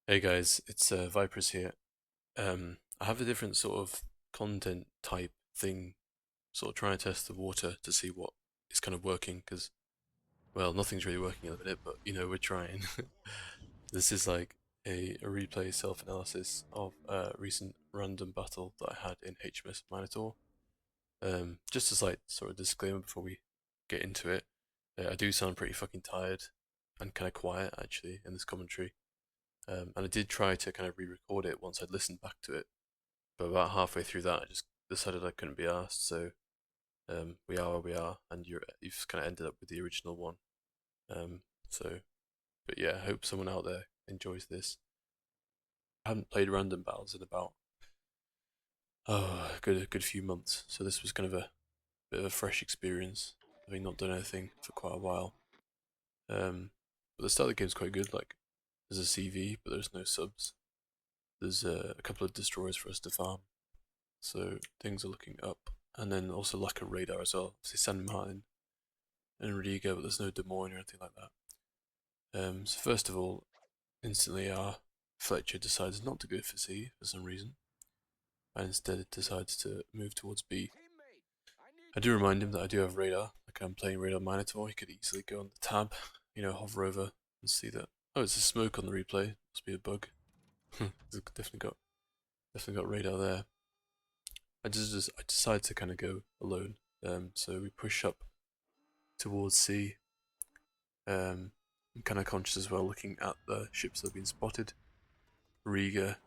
Hey guys, it's Vipers here. I have a different sort of content type thing, sort of trying to test the water to see what is kind of working, because, well, nothing's really working at the minute, but we're trying. This is like a replay self-analysis of a recent random battle that I had in HMS Minotaur. Just as like sort of disclaimer before we get into it, I do sound pretty fucking tired and kind of quiet actually in this commentary. And I did try to kind of re-record it once I'd listened back to it, but about halfway through that, I just decided I couldn't be asked. So we are where we are, and you've kind of ended up with the original one. Um, so, but yeah, I hope someone out there enjoys this. I haven't played random battles in about a good few months, so this was kind of a bit of a fresh experience, having not done anything for quite a while. But the start of the game's quite good. Like, there's a CV, but there's no subs. There's a couple of destroyers for us to farm, so things are looking up. And then also lack of radar as well. Obviously San Martin and Riga, but there's no Des Moines or anything like that. So first of all, instantly our Fletcher decides not to go for C for some reason, and instead it decides to move towards B. I do remind him that I do have radar, like I'm playing radar Minotaur. He could easily go on the tab, hover over and see that. Oh, it's a smoke on the replay. Must be a bug. definitely got radar there. I decided to kind of go alone. So we push up towards C. I'm kind of conscious as well, looking at the ships that have been spotted, Riga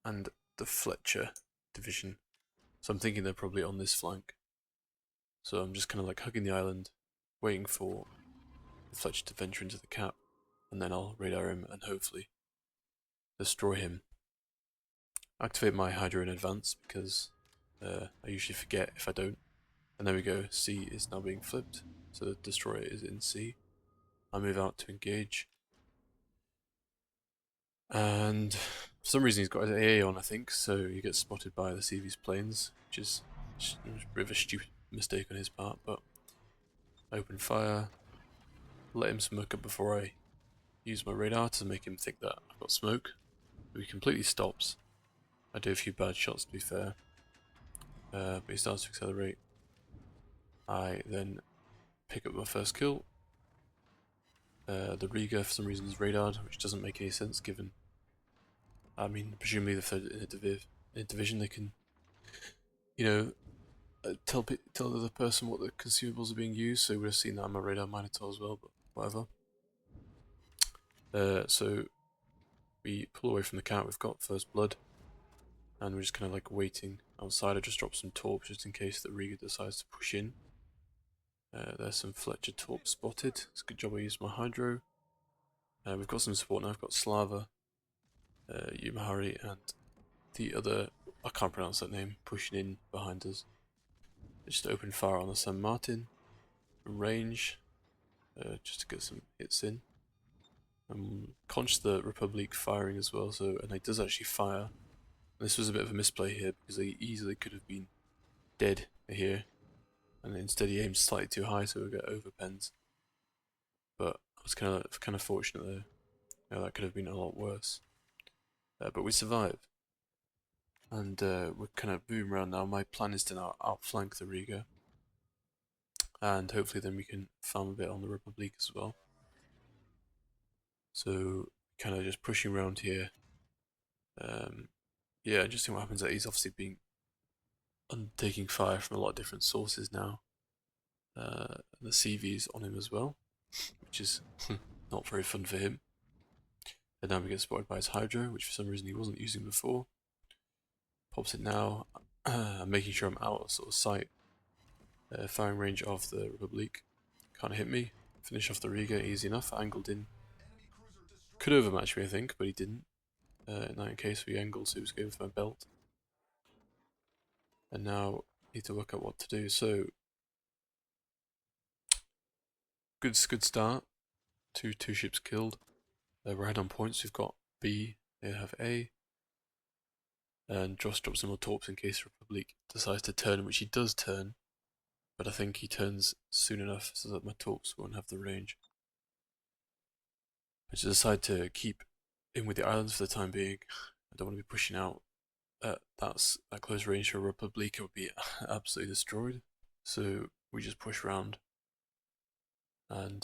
and the Fletcher division. So I'm thinking they're probably on this flank. So I'm just kind of like hugging the island, waiting for the Fletcher to venture into the cap, and then I'll radar him and hopefully destroy him. Activate my Hydro in advance because I usually forget if I don't. And there we go, C is now being flipped, so the destroyer is in C. I move out to engage. And for some reason he's got his AA on, I think, so he gets spotted by the CV's planes, which is a bit of a stupid mistake on his part, but I open fire, let him smoke up before I use my radar to make him think that I've got smoke. But he completely stops. I do a few bad shots to be fair, but he starts to accelerate. I then pick up my first kill. The Riga for some reason is radared, which doesn't make any sense given, I mean, presumably if they're in a division they can, you know, tell the other person what the consumables are being used, so we would have seen that on my radar Minotaur as well, but whatever. So we pull away from the cat, we've got first blood, and we're just kind of like waiting outside. I just dropped some torps just in case the Riga decides to push in. There's some Fletcher torps spotted. It's a good job I used my Hydro. We've got some support now, I've got Slava, Yumahari, and the other, I can't pronounce that name, pushing in behind us. Just open fire on the San Martin from range, just to get some hits in. I'm conscious the Republic firing as well, and he does actually fire. And this was a bit of a misplay here because he easily could have been dead here, and instead he aimed slightly too high, so we got overpens. But I was kind of fortunate there. That could have been a lot worse. But we survived, and we're kind of moving around now. My plan is to now outflank the Riga, and hopefully then we can farm a bit on the Republic as well. So kind of just pushing around here. Yeah, just seeing what happens. That he's obviously being undertaking fire from a lot of different sources now. The CV's on him as well, which is not very fun for him. And now we get spotted by his Hydro, which for some reason he wasn't using before. Pops it now. I'm making sure I'm out of sort of sight, firing range of the Republic. Can't hit me. Finish off the Riga, easy enough. Angled in. Could overmatch me, I think, but he didn't. In that case, we angled, so he was going for my belt. And now need to work out what to do. So good start. Two ships killed. We're ahead on points. We've got B. They have A. And Joss drops some more torps in case Republic decides to turn, which he does turn. But I think he turns soon enough so that my torps won't have the range. I just decide to keep in with the islands for the time being. I don't want to be pushing out at that close range for Republic. It would be absolutely destroyed. So we just push round and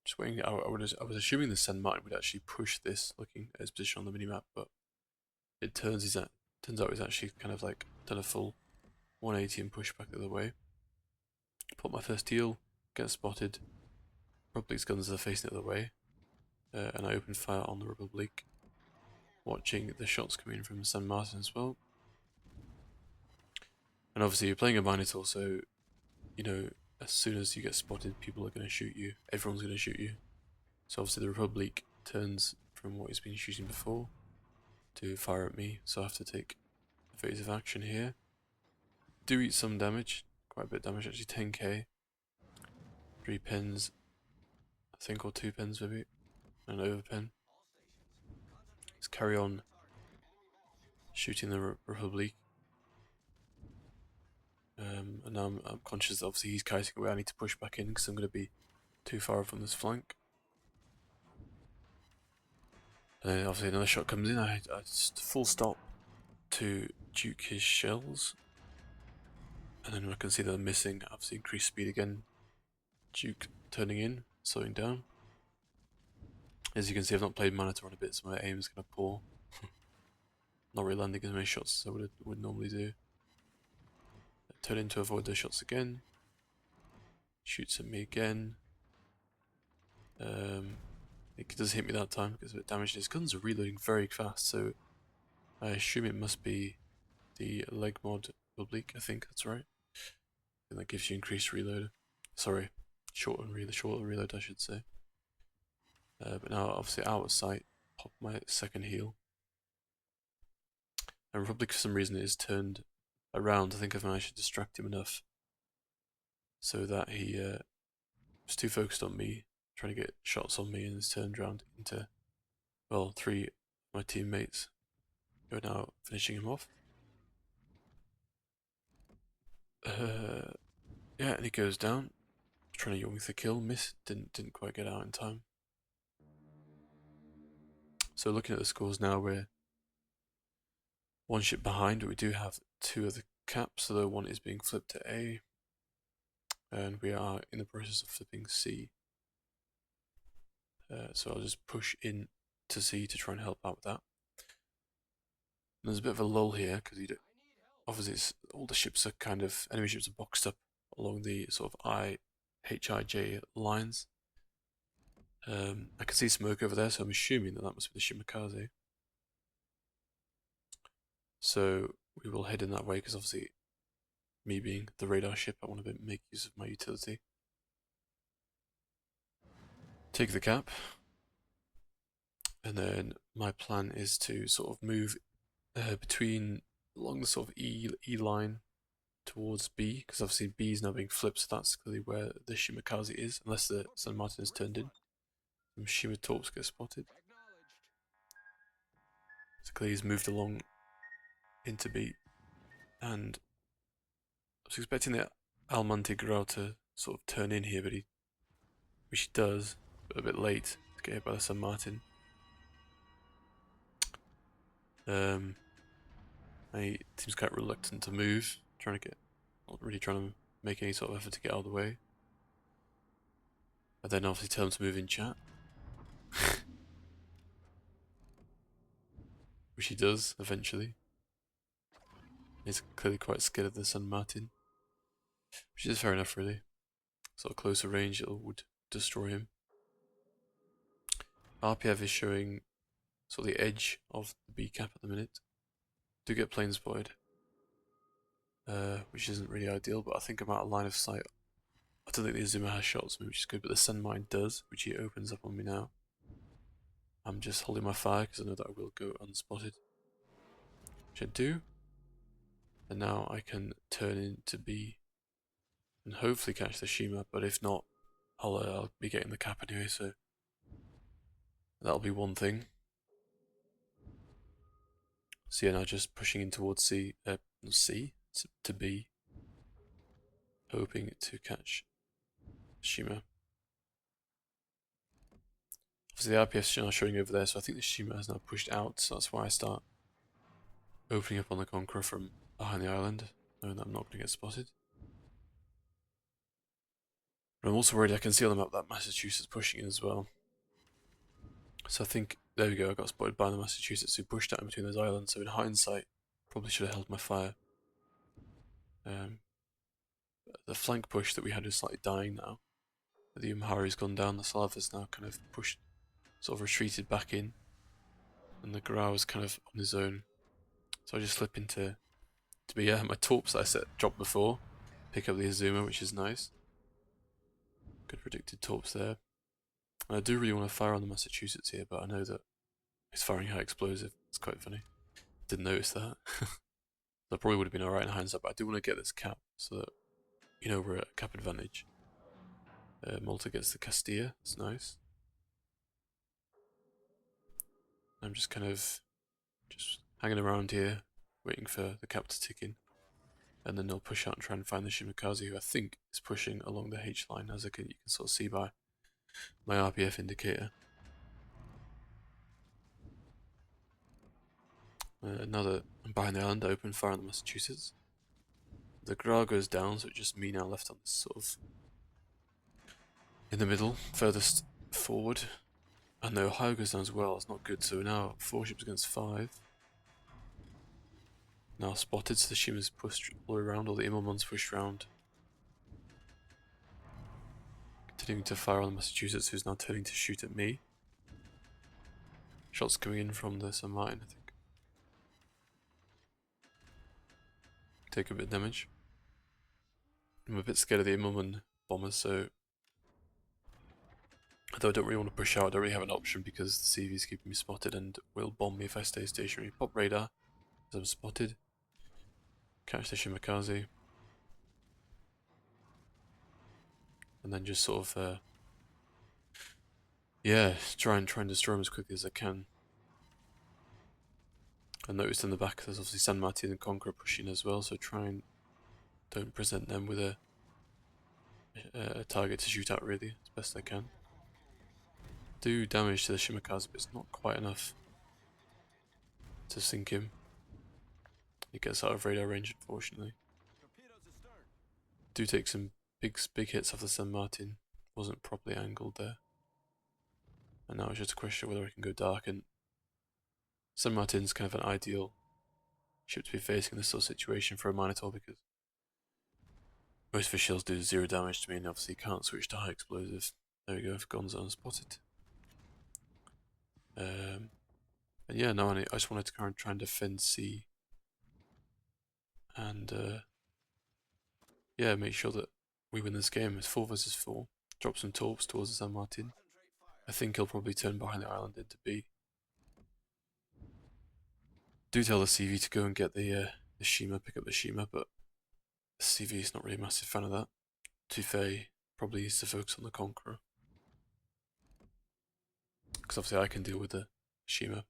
just waiting. I was assuming the San Martin would actually push this, looking at his position on the minimap, but it turns out he's actually kind of like done a full 180 and push back the other way. Put my first heal, get spotted. Republic's guns are facing the other way, and I open fire on the Republic, watching the shots coming in from San Martin as well. And obviously you're playing a Minotaur, so you know as soon as you get spotted, people are going to shoot you. Everyone's going to shoot you. So obviously the Republic turns from what he's been shooting before to fire at me, so I have to take evasive action here. Do eat some damage, quite a bit of damage actually, 10k. 3 pens, I think, or 2 pens maybe, and an overpen. Let's carry on shooting the Republic. And now I'm conscious that obviously he's kiting away. I need to push back in because I'm going to be too far from this flank. And then obviously another shot comes in. I just full stop to juke his shells. And then I can see that I'm missing. Obviously increased speed again. Duke turning in, slowing down. As you can see, I've not played Minotaur in a bit, so my aim is kind of poor. Not really landing as many shots as I would normally do. Turn in to avoid those shots again. Shoots at me again. It does hit me that time because of it damaged. His guns are reloading very fast, so I assume it must be the leg mod Republic. I think that's right. And that gives you increased reload. Sorry, shorter reload, I should say. But now, obviously, out of sight. Pop my second heal. And Republic, for some reason, is turned around. I think I've managed to distract him enough so that he was too focused on me, trying to get shots on me, and is turned around into, well, 3 of my teammates who are now finishing him off. Yeah, and he goes down, trying to yoink the kill, miss, didn't quite get out in time. So looking at the scores now, we're 1 ship behind, but we do have 2 of the caps, although 1 is being flipped to A, and we are in the process of flipping C. So I'll just push in to C to try and help out with that. And there's a bit of a lull here because obviously all the ships are enemy ships are boxed up along the sort of HIJ lines. I can see smoke over there, so I'm assuming that must be the Shimakaze. So we will head in that way because obviously, me being the radar ship, I want to make use of my utility. Take the cap, and then my plan is to sort of move along the sort of E line towards B, because obviously B is now being flipped, so that's clearly where the Shimakaze is, unless the San Martin is turned in. Some Shima torps get spotted. So clearly he's moved along into B, and I was expecting the Almonte Grau to sort of turn in here, which he does, but a bit late to get hit by the San Martin. He seems quite reluctant to move, not really trying to make any sort of effort to get out of the way. I then obviously tell him to move in chat. Which he does, eventually. He's clearly quite scared of the San Martin. Which is fair enough, really. Sort of closer range, it would destroy him. RPF is showing sort of the edge of the B cap at the minute. Do get plane spotted. Which isn't really ideal, but I think I'm out of line of sight. I don't think the Azuma has shots, which is good, but the San Martin does, which he opens up on me now. I'm just holding my fire because I know that I will go unspotted. Which I do. And now I can turn into B and hopefully catch the Shima, but if not, I'll be getting the cap anyway, so that'll be one thing. So yeah, now just pushing in towards C to B, hoping to catch Shima. Obviously the RPF's now showing over there, so I think the Shima has now pushed out, so that's why I start opening up on the Conqueror from behind the island, knowing that I'm not going to get spotted. But I'm also worried I can see on the map that Massachusetts pushing in as well. So I think, there we go, I got spotted by the Massachusetts who pushed out in between those islands, so in hindsight, probably should have held my fire. The flank push that we had is slightly dying now. The Umhari's gone down, the Slava's now kind of pushed, sort of retreated back in, and the Grau is kind of on his own. So I just slip into be my torps that I set dropped before, pick up the Azuma, which is nice. Good predicted torps there. And I do really want to fire on the Massachusetts here, but I know that it's firing high explosive. It's quite funny. Didn't notice that. That probably would have been alright in hindsight, but I do want to get this cap so that, you know, we're at a cap advantage. Malta gets the Castilla, it's nice. I'm just kind of hanging around here, waiting for the cap to tick in. And then they'll push out and try and find the Shimakaze, who I think is pushing along the H line, as you can sort of see by my RPF indicator. Another behind the island, open fire on the Massachusetts. The Gra goes down, so it's just me now left on this sort of in the middle, furthest forward. And the Ohio goes down as well, it's not good, so now 4 ships against 5. Now spotted, so the Shima's pushed all around, or the Immelmann's pushed around. Continuing to fire on the Massachusetts, who's now turning to shoot at me. Shots coming in from the San Martin, I think. Take a bit of damage. I'm a bit scared of the Immelmann bombers, so although I don't really want to push out, I don't really have an option because the CV is keeping me spotted and will bomb me if I stay stationary. Pop radar, as I'm spotted. Catch the Shimakaze. And then just sort of, yeah, try and destroy him as quickly as I can. I noticed in the back there's obviously San Martin and Conqueror pushing as well, so try and don't present them with a target to shoot at really, as best I can. Do damage to the Shimakaze, but it's not quite enough to sink him. He gets out of radar range, unfortunately. Do take some big hits off the San Martin. Wasn't properly angled there. And now it's just a question of whether I can go dark, and San Martin's kind of an ideal ship to be facing in this sort of situation for a Minotaur because most of his shells do 0 damage to me, and obviously you can't switch to high explosive. There we go, Gonzo unspotted. And yeah, no, I just wanted to try and defend C. And yeah, make sure that we win this game. It's 4 versus 4. Drop some torps towards the San Martin. I think he'll probably turn behind the island into B. Do tell the CV to go and get the Shima, pick up the Shima, but the CV is not really a massive fan of that. Tufei probably needs to focus on the Conqueror. Because obviously I can deal with the Shima.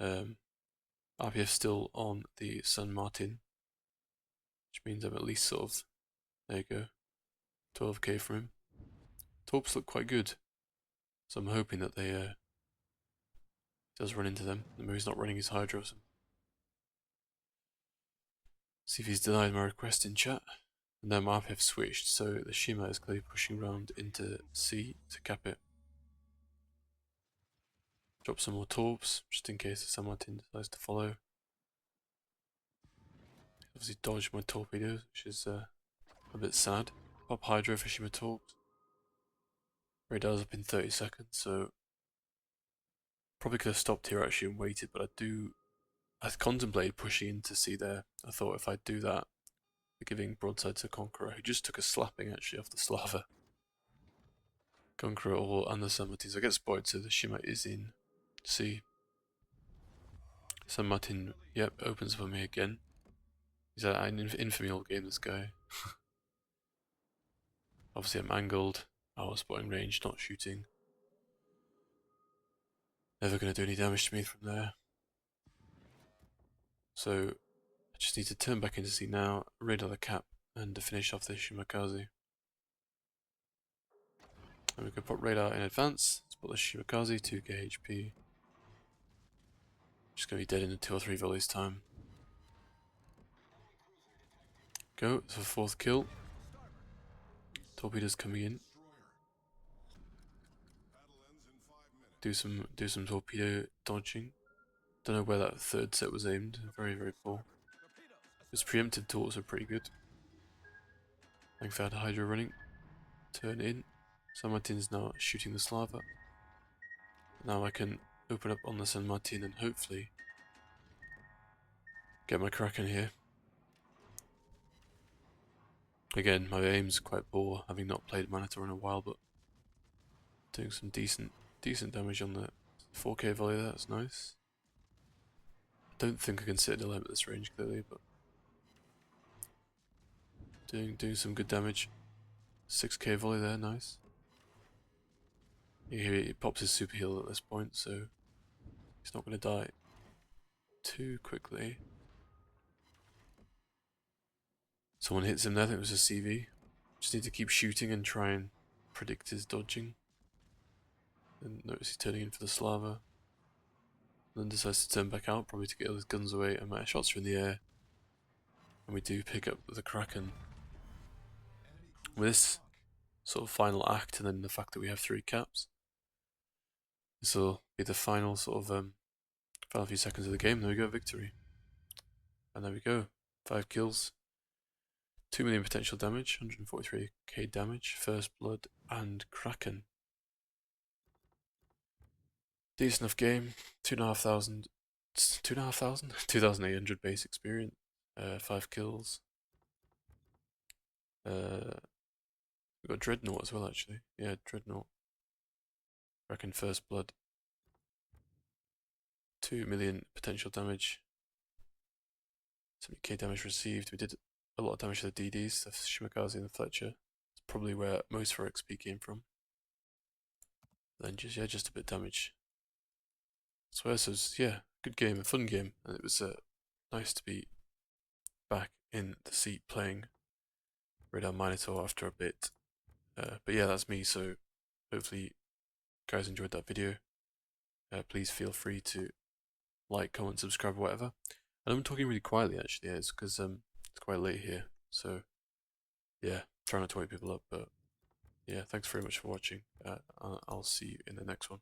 RPF still on the San Martin, which means I'm at least sort of, there you go, 12k from him. Torps look quite good, so I'm hoping that they does run into them. The he's not running his Hydros. See if he's denied my request in chat. And then my RPF switched, so the Shima is clearly pushing around into C to cap it. Drop some more torps, just in case the San Martin decides to follow. Obviously dodged my torpedoes, which is a bit sad. Pop Hydro for Shima torps. Radar's up in 30 seconds, so probably could have stopped here actually and waited, but I contemplated pushing in to see there. I thought if I do that, giving broadside to Conqueror, who just took a slapping actually off the Slava. Conqueror and the San Martin. I get spotted, so the Shima is in C. San Martin, yep, opens for me again. He's an infamy all game, this guy. Obviously I'm angled. I was spotting range, not shooting. Never going to do any damage to me from there. So I just need to turn back into C now, radar the cap, and to finish off the Shimakaze. And we can put radar in advance. Let's put the Shimakaze, 2k HP. Just gonna be dead in 2 or 3 volleys time. Go, it's a 4th kill. Torpedoes coming in. Do some torpedo dodging. Don't know where that 3rd set was aimed. Very, very poor. His preempted torps are pretty good. Thanks for Hydra running. Turn in. San Martin's now shooting the Slava. Now I can open up on the San Martin and hopefully get my Kraken here. Again, my aim's quite poor, having not played Minotaur in a while, but doing some decent damage on the 4k volley there, that's nice. I don't think I can Citadel him at this range clearly, but doing some good damage. 6k volley there, nice. You hear he pops his super heal at this point, so he's not going to die too quickly. Someone hits him there, I think it was a CV. Just need to keep shooting and try and predict his dodging. And notice he's turning in for the Slava. Then decides to turn back out, probably to get all his guns away, and my shots are in the air. And we do pick up the Kraken. With this sort of final act, and then the fact that we have 3 caps, this will be the final sort of final few seconds of the game. There we go, victory. And there we go, 5 kills, 2 million potential damage, 143k damage, first blood, and Kraken. Decent enough game, 2,500, 2,800 base experience, 5 kills. We got Dreadnought as well, actually. Yeah, Dreadnought. Kraken first blood. 2 million potential damage. 70k damage received. We did a lot of damage to the DDs, the Shimakaze and the Fletcher. It's probably where most of our XP came from. Then just a bit of damage. So this was, yeah, good game, a fun game, and it was nice to be back in the seat playing Radar Minotaur after a bit. But yeah, that's me, so hopefully you guys enjoyed that video. Please feel free to like, comment, subscribe, or whatever. And I'm talking really quietly actually, it's because it's quite late here, so yeah, try not to wake people up, but yeah, thanks very much for watching. I'll see you in the next one.